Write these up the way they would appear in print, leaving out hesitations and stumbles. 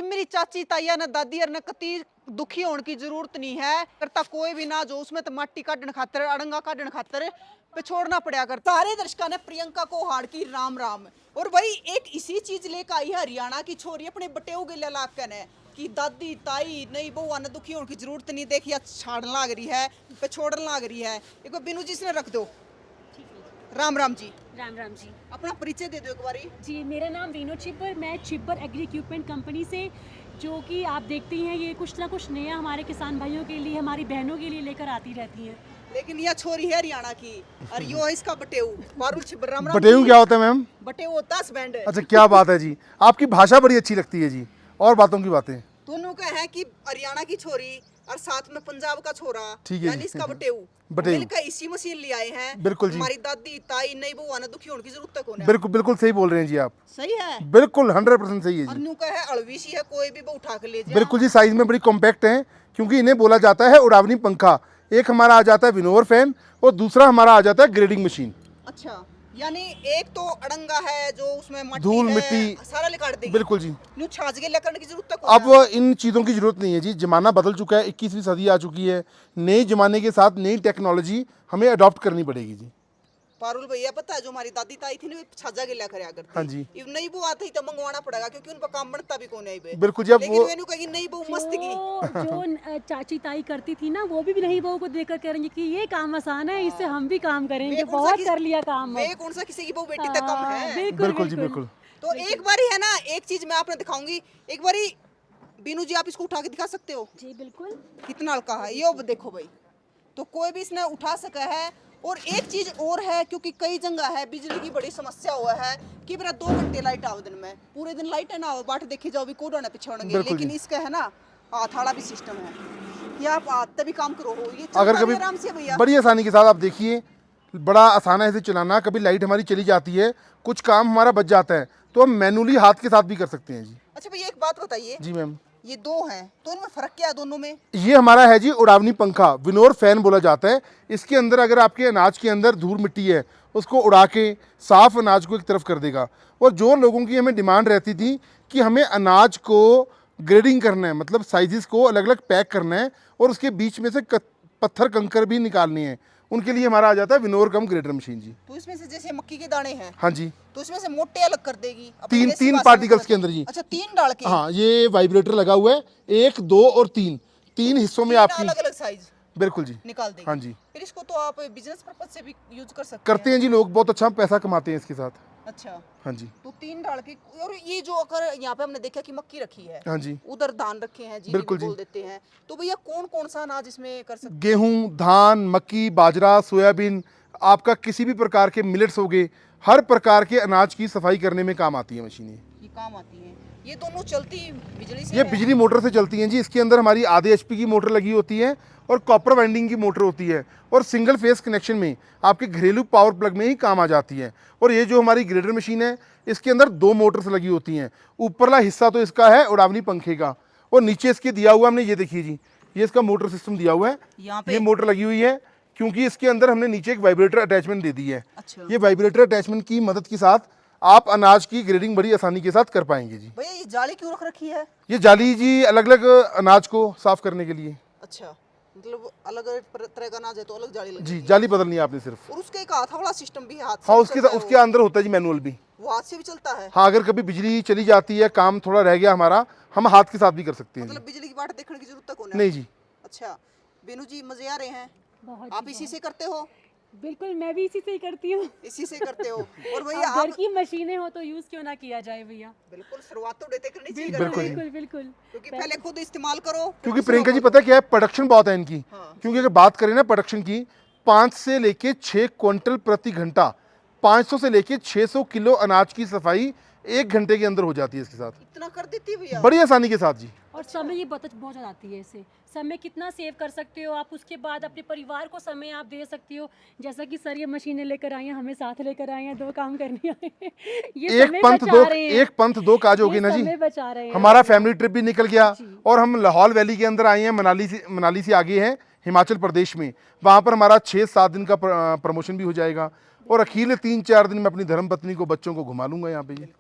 मेरी चाची ताइया ने दादी ने कती दुखी होने की जरूरत नहीं है करता कोई भी ना जो उसमें तो माटी काटने खातर अड़ंगा काटने खातर पे छोड़ना पड़ा कर। सारे दर्शकों ने प्रियंका को हार की राम राम। और भाई एक इसी चीज लेकर आई है हरियाणा की छोरी अपने बटेऊ के इलाके ने कि दादी ताई नहीं बउआ ने दुखी होने की जरूरत नहीं, देखिए छाड़न लाग रही है पे छोड़न लाग रही है। एक बार बिनू जी से रख दो। राम राम जी। राम राम जी। अपना परिचय दे दो एक बारी। जी मेरा नाम वीनू छिब्बर, मैं छिब्बर एग्री इक्विपमेंट कंपनी से, जो कि आप देखती हैं ये कुछ ना कुछ नया हमारे किसान भाइयों के लिए, हमारी बहनों के लिए लेकर आती रहती हैं। लेकिन यह छोरी है हरियाणा की और यो है इसका बटेऊ पारुल छिब्बर। राम राम। बटेऊ क्या होता है मैम? बटेऊ होता है हस्बैंड। अच्छा क्या बात है जी, आपकी भाषा बड़ी अच्छी लगती है जी। और बातों की बातें दोनों का है कि हरियाणा की छोरी और साथ में पंजाब का छोरा, ठीक है यानी इसका बटेऊ बटेऊ मिलकर इसी मशीन ले आए हैं। बिल्कुल जी। हमारी दादी ताई नहीं बउआ ने दुखी होने की जरूरत तक होने। बिल्कुल बिल्कुल सही बोल रहे हैं जी आप। सही है बिल्कुल 100% सही है जी। अनु का है अड़वी सी है, कोई भी वो उठा के ले जाए। बिल्कुल जी, साइज में बड़ी कॉम्पैक्ट है क्योंकि इन्हें बोला जाता है उड़ावनी पंखा। एक हमारा आ जाता है विनोवर फैन और दूसरा हमारा आ जाता है ग्रेडिंग मशीन। अच्छा, यानी एक तो अड़ंगा है जो उसमें मट्टी धूल है, मिट्टी सारा निकाल देगी। बिल्कुल जी। न्यू छाछ के करने की जरूरत तक अब इन चीज़ों की जरूरत नहीं है जी, जमाना बदल चुका है, 21वीं सदी आ चुकी है। नए जमाने के साथ नई टेक्नोलॉजी हमें अडॉप्ट करनी पड़ेगी जी। पारुल भैया पता है जो हमारी दादी ताई थी ना छाजा गिला करया करती। हाँ जी। इव नहीं वो आती तो मंगवाना पड़ेगा क्योंकि उनका काम बनता भी कौन है। बिल्कुल जी। अब लेकिन मैंने कही नहीं वो मस्त की जो चाची ताई करती थी ना, वो भी नहीं बहू को देखकर करेंगे कि ये काम आसान है, इससे हम भी काम करेंगे, बहुत कर लिया काम। वे कौन सा किसी की बहू बेटी तक कम है। बिल्कुल जी बिल्कुल। तो एक बारी है ना, एक चीज मैं आपने दिखाऊंगी। एक बारी बीनू जी आप इसको उठा के दिखा सकते हो? जी बिल्कुल। कितना हल्का है ये देखो भाई, तो कोई भी इसने उठा सका है। और एक चीज और है, क्योंकि कई जगह है बिजली की बड़ी समस्या हुआ है कि मेरा 2 घंटे लाइट आओ दिन में, पूरे दिन लाइट है ना हो बाट देखी जाओ भी कोड ना पीछे होंगे। लेकिन इसका है ना हाथाड़ा भी सिस्टम है कि आप हाथ भी काम करो हो, ये अगर कभी आराम से भैया बड़ी आसानी के साथ आप देखिए, बड़ा आसान है इसे चलाना। कभी लाइट हमारी चली जाती है, कुछ काम हमारा बच जाता है, तो हम मैनुअली हाथ के साथ भी कर सकते हैं जी। अच्छा भैया एक बात बताइए जी मैम, ये दो हैं तो इनमें फर्क क्या है दोनों में? ये हमारा है जी उड़ावनी पंखा, विनोर फैन बोला जाता है। इसके अंदर अगर आपके अनाज के अंदर धूल मिट्टी है उसको उड़ा के साफ अनाज को एक तरफ कर देगा। और जो लोगों की हमें डिमांड रहती थी कि हमें अनाज को ग्रेडिंग करना है, मतलब साइजेस को अलग अलग पैक करना है और उसके बीच में से पत्थर कंकर भी निकालनी है, उनके लिए हमारा आ जाता है विनोर कम ग्रेडर मशीन जी। तो इसमें से जैसे मक्की के दाने हैं, हाँ जी, तो इसमें से मोटे अलग कर देगी तीन पार्टिकल्स के अंदर जी। अच्छा 3 डाल के। हाँ, ये वाइब्रेटर लगा हुआ है, 1, 2 और 3 हिस्सों में आपकी अलग अलग साइज बिल्कुल जी निकाल देगी। हाँ जी। फिर इसको तो आप बिजनेस पर्पज से भी यूज कर सकते करते हैं जी, लोग बहुत अच्छा पैसा कमाते हैं इसके साथ। अच्छा हाँ जी। तो 3 डाल के। और ये जो अगर यहाँ पे हमने देखा कि मक्की रखी है, हाँ जी, उधर धान रखे हैं जी, बिल्कुल बोल जी। देते हैं, तो भैया कौन कौन सा अनाज इसमें कर सकते गेहूं, धान, मक्की, बाजरा, सोयाबीन, आपका किसी भी प्रकार के मिलेट्स हो गए, हर प्रकार के अनाज की सफाई करने में काम आती है मशीनें। ये काम आती है? ये दोनों चलती बिजली से ये है? बिजली मोटर से चलती हैं जी। इसके अंदर हमारी आधे HP की मोटर लगी होती है और कॉपर वाइंडिंग की मोटर होती है, और सिंगल फेस कनेक्शन में आपके घरेलू पावर प्लग में ही काम आ जाती है। और ये जो हमारी ग्रेडर मशीन है, इसके अंदर 2 मोटर्स लगी होती हैं। ऊपरला हिस्सा तो इसका है उड़ावनी पंखे का, और नीचे इसके दिया हुआ हमने, ये देखिए जी, ये इसका मोटर सिस्टम दिया हुआ है। यहाँ पे ये मोटर लगी हुई है क्योंकि इसके अंदर हमने नीचे एक वाइब्रेटर अटैचमेंट दे दी है। अच्छा ये वाइब्रेटर अटैचमेंट की मदद के साथ आप अनाज की ग्रेडिंग बड़ी आसानी के साथ कर पाएंगे जी। भैया ये जाली क्यों रख रखी है? ये जाली जी अलग अलग अनाज को साफ करने के लिए। अच्छा, मतलब अलग तरह का अनाज है तो अलग जाली लगी जी, है। जाली बदलनी है आपने सिर्फ। और उसके एक हाथ वाला सिस्टम भी है, हाथ से हाँ, भी उसके चलता है उसके अंदर होता है जी मैनुअल भी। वो हाथ से भी चलता है? हाँ, अगर कभी बिजली चली जाती है, काम थोड़ा रह गया हमारा, हम हाथ के साथ भी कर सकते हैं मतलब बिजली की बाट देखने की जरूरत तक नहीं जी। अच्छा बेनू जी मजे आ रहे हैं? बहुत आप इसी से करते हो? बिल्कुल, मैं भी इसी से ही करती हूँ। इसी से करते हो? और भैया अब आप घर की मशीनें हो तो यूज क्यों ना किया जाए भैया। बिल्कुल शुरुआत तो देते करनी चाहिए घर बिल्कुल में, जी। बिल्कुल बिल्कुल। क्योंकि पहले खुद इस्तेमाल करो फिर क्योंकि दूसरों प्रियंका जी को पता क्या है, प्रोडक्शन बहुत है इनकी। हाँ। क्योंकि अगर बात करें ना प्रोडक्शन की, 5 से लेके 6 क्विंटल प्रति घंटा, 500 से लेके 600 किलो अनाज की सफाई 1 घंटे के अंदर हो जाती है इसके साथ, इतना कर देती है भैया? बड़ी आसानी के साथ जी। और समय ये बचत बहुत ज़्यादा आती है इससे। समय कितना सेव कर सकते हो आप, उसके बाद अपने परिवार को समय आप दे सकती हो। जैसा कि सर ये मशीनें लेकर आई हैं, हमें साथ लेकर आए हैं, 2 काम करने आए हैं। ये समय बचा रहे हैं, एक पंथ दो काज हो गई ना जी। समय बचा रहे हैं। हमारा फैमिली ट्रिप भी निकल गया जी। और हम लाहौल वैली के अंदर आए हैं, मनाली से आगे हैं हिमाचल प्रदेश में। वहाँ पर हमारा 6-7 दिन का प्रमोशन भी हो जाएगा, और अखीर 3-4 दिन में अपनी धर्मपत्नी को, बच्चों को घुमा लूंगा यहाँ पे जी।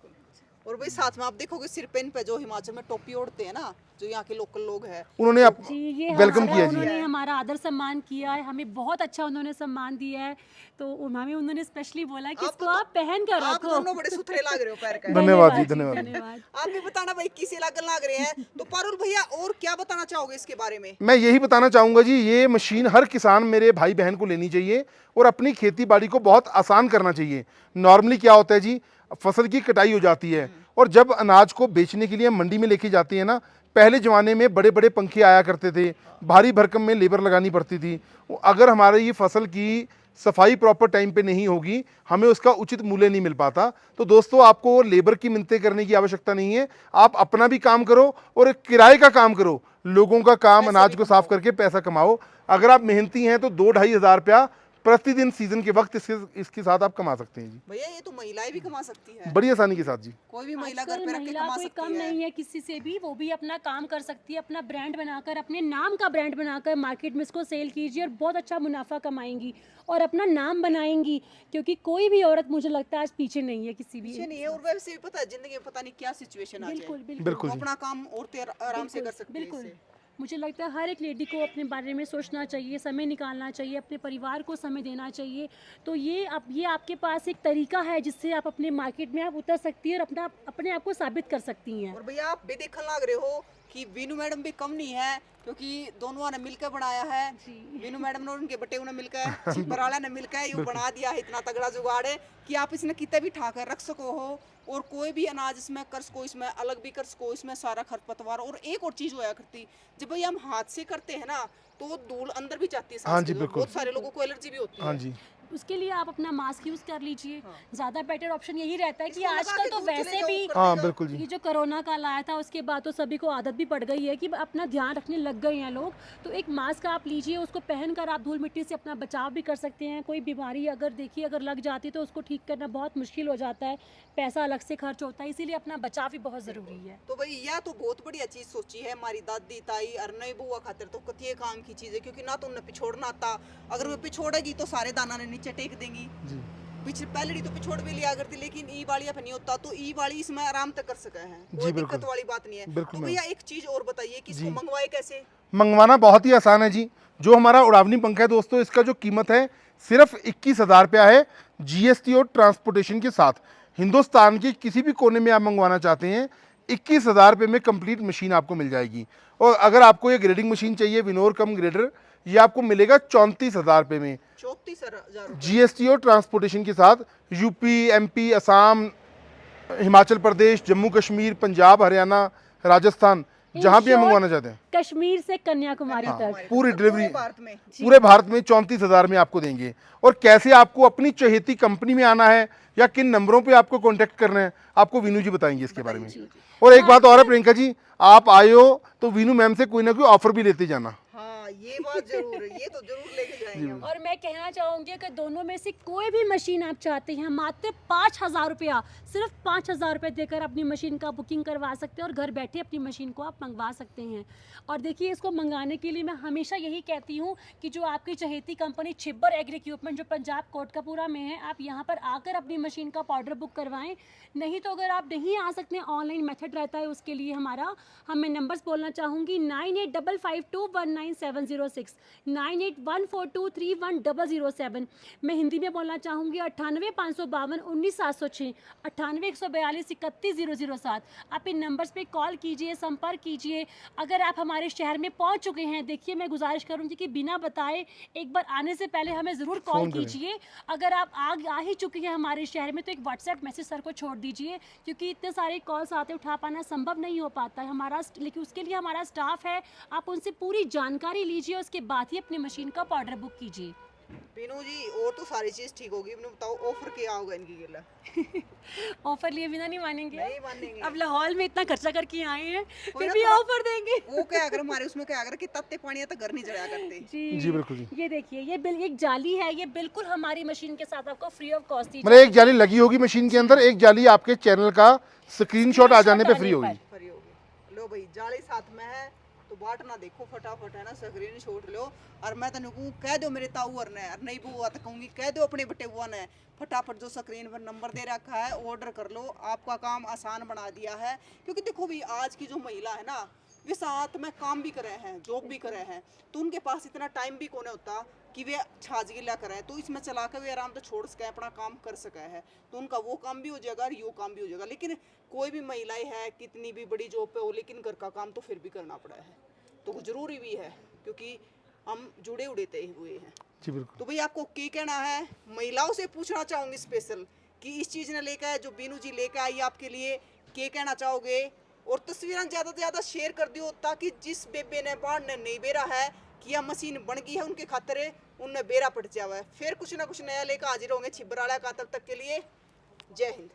और भाई साथ में आप देखोगे सिर पेन पे जो हिमाचल में टोपी ओढ़ते हैं ना, जो यहाँ के लोकल लोग हैं, उन्होंने जी ये वेलकम हमारा किया जी। उन्होंने हमारा आदर सम्मान किया है, हमें बहुत अच्छा उन्होंने सम्मान दिया है। तो हमें उन्होंने स्पेशली बोला कि इसको आप पहन कर आप रखो। दोनों बड़े सुथरे लग रहे हो पैर का। धन्यवाद जी, जी, धन्यवाद। धन्यवाद। आप भी बताना भाई किसे लग रहे हैं। तो पारुल भैया और क्या बताना चाहोगे इसके बारे में? मैं यही बताना चाहूँगा जी, ये मशीन हर किसान मेरे भाई बहन को लेनी चाहिए और अपनी खेती बाड़ी को बहुत आसान करना चाहिए। नॉर्मली क्या होता है जी, फसल की कटाई हो जाती है और जब अनाज को बेचने के लिए हम मंडी में लेके जाते हैं ना, पहले ज़माने में बड़े बड़े पंखे आया करते थे, भारी भरकम में लेबर लगानी पड़ती थी। अगर हमारे ये फसल की सफाई प्रॉपर टाइम पे नहीं होगी, हमें उसका उचित मूल्य नहीं मिल पाता। तो दोस्तों, आपको लेबर की मिन्नतें करने की आवश्यकता नहीं है, आप अपना भी काम करो और एक किराए का काम करो, लोगों का काम अनाज को साफ करके पैसा कमाओ। अगर आप मेहनती हैं तो 2-2.5 हज़ार रुपया प्रतिदिन सीजन के वक्त इसके साथ आप कमा सकते हैं जी, भैया ये तो महिलाएं भी कमा सकती है, बड़ी आसानी के साथ जी। कोई भी महिला घर आजकल पे रख के महिला कमा कोई सकती कम है। नहीं है किसी से भी, वो भी अपना काम कर सकती है, अपना ब्रांड बनाकर, अपने नाम का ब्रांड बनाकर मार्केट में इसको सेल कीजिए और बहुत अच्छा मुनाफा कमाएंगी और अपना नाम बनाएंगी। क्योंकि कोई भी औरत मुझे लगता है आज पीछे नहीं है किसी भी। पीछे नहीं है, और वैसे भी पता है जिंदगी में पता नहीं क्या सिचुएशन आ जाए, बिल्कुल बिल्कुल बिल्कुल वो जी। अपना काम औरतें आराम से कर सकती है बिल्कुल। इससे। मुझे लगता है हर एक लेडी को अपने बारे में सोचना चाहिए, समय निकालना चाहिए, अपने परिवार को समय देना चाहिए। तो ये आपके पास एक तरीका है जिससे आप अपने मार्केट में आप उतर सकती हैं और अपने आप को साबित कर सकती हैं। और भैया आप भी देखने लग रहे हो कि वीनू मैडम भी कम नहीं है, क्योंकि दोनों ने मिलकर बनाया है। वीनू मैडम ने और उनके बटे ने मिलकर, छिपर वाला ने मिलकर ये बना दिया है। इतना तगड़ा जुगाड़ है कि आप इसने कितने भी ठाकर रख सको हो और कोई भी अनाज इसमें कर सको, इसमें अलग भी कर सको, इसमें सारा खरपतवार। और एक और चीज होया करती, जब भाई हम हाथ से करते हैं ना तो धूल अंदर भी जाती है सांस हाँ जी, के, बिल्कुल। बहुत सारे लोगों को एलर्जी भी होती हाँ है। जी, उसके लिए आप अपना मास्क यूज़ कर लीजिए। हाँ। ज़्यादा बेटर ऑप्शन यही रहता है कि इसको लगा आजकल के तो दूर चले वैसे जाओ, भी कर हाँ देगा। बिल्कुल जी। ये जो कोरोना काल आया था उसके बाद तो सभी को आदत भी पड़ गई है कि अपना ध्यान रखने लग गए हैं लोग। तो एक मास्क आप लीजिए, उसको पहनकर आप धूल मिट्टी से अपना बचाव भी कर सकते हैं। कोई बीमारी अगर लग जाती है तो उसको ठीक करना बहुत मुश्किल हो जाता है, पैसा अलग से खर्च होता है, इसीलिए अपना बचाव भी बहुत ज़रूरी है। तो भाई यह तो बहुत बढ़िया चीज सोची है हमारी दादी ताई और नई बुआ खातिर, तो कतिये काम की चीज है, क्योंकि ना तो उन्हें पिछोड़ना आता, अगर वो पिछोड़ेगी तो सारे दाना ने नीचे टेक देंगी। जी पिछले पहले तो पिछोड़ भी लिया करती, लेकिन ई वाली पे नहीं होता, तो ई वाली इसमें आराम तक कर सके हैं, जी, कोई बिल्कुल। दिक्कत वाली बात नहीं है। बिल्कुल तो भैया एक चीज और बताइए कि इसको मंगवाए कैसे? मंगवाना बहुत ही आसान है जी। जो हमारा उड़ावनी पंखा है दोस्तों, इसका जो कीमत है सिर्फ 21 हज़ार रुपया है, जीएसटी और ट्रांसपोर्टेशन के साथ। हिंदुस्तान के किसी भी कोने में आप मंगवाना चाहते हैं, 21 हज़ार रुपये में कंप्लीट मशीन आपको मिल जाएगी। और अगर आपको ये ग्रेडिंग मशीन चाहिए, विनोर कम ग्रेडर, ये आपको मिलेगा 34 हज़ार रुपये में, 34,000 जीएसटी और ट्रांसपोर्टेशन के साथ। यूपी, एमपी, असम, हिमाचल प्रदेश, जम्मू कश्मीर, पंजाब, हरियाणा, राजस्थान, जहाँ भी हम short, मंगवाना चाहते हैं, कश्मीर से कन्याकुमारी तक पूरी डिलीवरी भारत में। पूरे भारत में 34 हज़ार में आपको देंगे। और कैसे आपको अपनी चहेती कंपनी में आना है या किन नंबरों पे आपको कांटेक्ट करना है, आपको वीनू जी बताएंगे इसके बारे में। और एक बात और है प्रियंका जी, आप आए हो तो वीनू मैम से कोई ना कोई ऑफर भी लेते जाना। हाँ ये बात जरूर है, ये तो जरूर लेके जाएंगे हम। और मैं कहना चाहूँगी कि दोनों में से कोई भी मशीन आप चाहते हैं, मात्र 5,000 रुपया, सिर्फ 5,000 रुपये देकर अपनी मशीन का बुकिंग करवा सकते हैं और घर बैठे अपनी मशीन को आप मंगवा सकते हैं। और देखिए, इसको मंगाने के लिए मैं हमेशा यही कहती हूँ कि जो आपकी चहेती कंपनी छिब्बर एग्री इक्विपमेंट जो पंजाब कोटकपूरा में है, आप यहाँ पर आकर अपनी मशीन का ऑर्डर बुक करवाएं। नहीं तो अगर आप नहीं आ सकते, ऑनलाइन मेथड रहता है उसके लिए हमारा। मैं नंबर्स बोलना चाहूँगी 9855219706, 9814231007। मैं हिंदी में बोलना चाहूँगी 9855197706, 9814213007। आप इन नंबर्स पे कॉल कीजिए, संपर्क कीजिए। अगर आप हमारे शहर में पहुंच चुके हैं, देखिए मैं गुजारिश करूंगी कि बिना बताए एक बार आने से पहले हमें ज़रूर कॉल फ़ोन करें। कीजिए। अगर आप आ ही चुके हैं हमारे शहर में तो एक व्हाट्सएप मैसेज सर को छोड़ दीजिए, क्योंकि इतने सारे कॉल्स आते उठा पाना संभव नहीं हो पाता है लेकिन उसके लिए हमारा स्टाफ है। आप उनसे पूरी जानकारी लीजिए, उसके बाद ही अपनी मशीन का ऑर्डर बुक कीजिए। पीनू जी और तो सारी चीज ठीक होगी, इन्हें बताओ ऑफर क्या होगा इनकी गिला? ऑफर लिए बिना नहीं मानेंगे। नहीं मानेंगे। अब लाहौल में इतना खर्चा करके आए हैं, फिर ना भी थोड़ा- ऑफर देंगे। वो क्या अगर हमारे उसमें क्या अगर कि तत्ते पानी है तो घर नहीं जलाया करते। जी बिल्कुल जी। ये देखिए, ये एक जाली है, ये बिल्कुल हमारी मशीन के साथ आपको फ्री ऑफ कॉस्ट दी मतलब एक जाली लगी होगी मशीन के अंदर, एक जाली आपके चैनल का स्क्रीनशॉट आ जाने पे फ्री होगी। फ्री होगी। लो भाई जाली साथ में है, तो बाट ना देखो फटाफट है ना स्क्रीन छोड़ लो। और मैं तेन कहूँ कह दो मेरे ताऊर ने, और नहीं बुआ तो कहूँगी कह दो अपने बटे बुआ ने, फटाफट जो स्क्रीन पर नंबर दे रखा है ऑर्डर कर लो, आपका काम आसान बना दिया है। क्योंकि देखो भाई आज की जो महिला है ना, वे साथ में काम भी करे हैं, जॉब भी करे हैं, तो उनके पास इतना टाइम भी कौन होता कि वे छाछ गिला करें, तो इसमें चला कर वे आराम से छोड़ सके, अपना काम कर सके है, तो उनका वो काम भी हो जाएगा और यो काम भी हो जाएगा। लेकिन कोई भी महिलाएं है कितनी भी बड़ी जॉब पे हो, लेकिन घर का काम तो फिर भी करना पड़ा है, तो जरूरी भी है क्योंकि हम जुड़े उड़े हुए हैं। जी बिल्कुल। तो भाई आपको क्या कहना है, महिलाओं से पूछना चाहूंगी स्पेशल कि इस चीज ने लेकर जो बीनू जी लेकर आई आपके लिए, क्या कहना चाहोगे? और तस्वीरें ज्यादा से ज्यादा शेयर कर दियो ताकि जिस बेबे ने बाढ़ ने नहीं बेरा है कि यह मशीन बन गई है उनके खातिर उनने बेरा पड़ जावा है। फिर कुछ ना कुछ नया लेकर हाजिर होंगे छिबराला का, तब तक के लिए जय हिंद।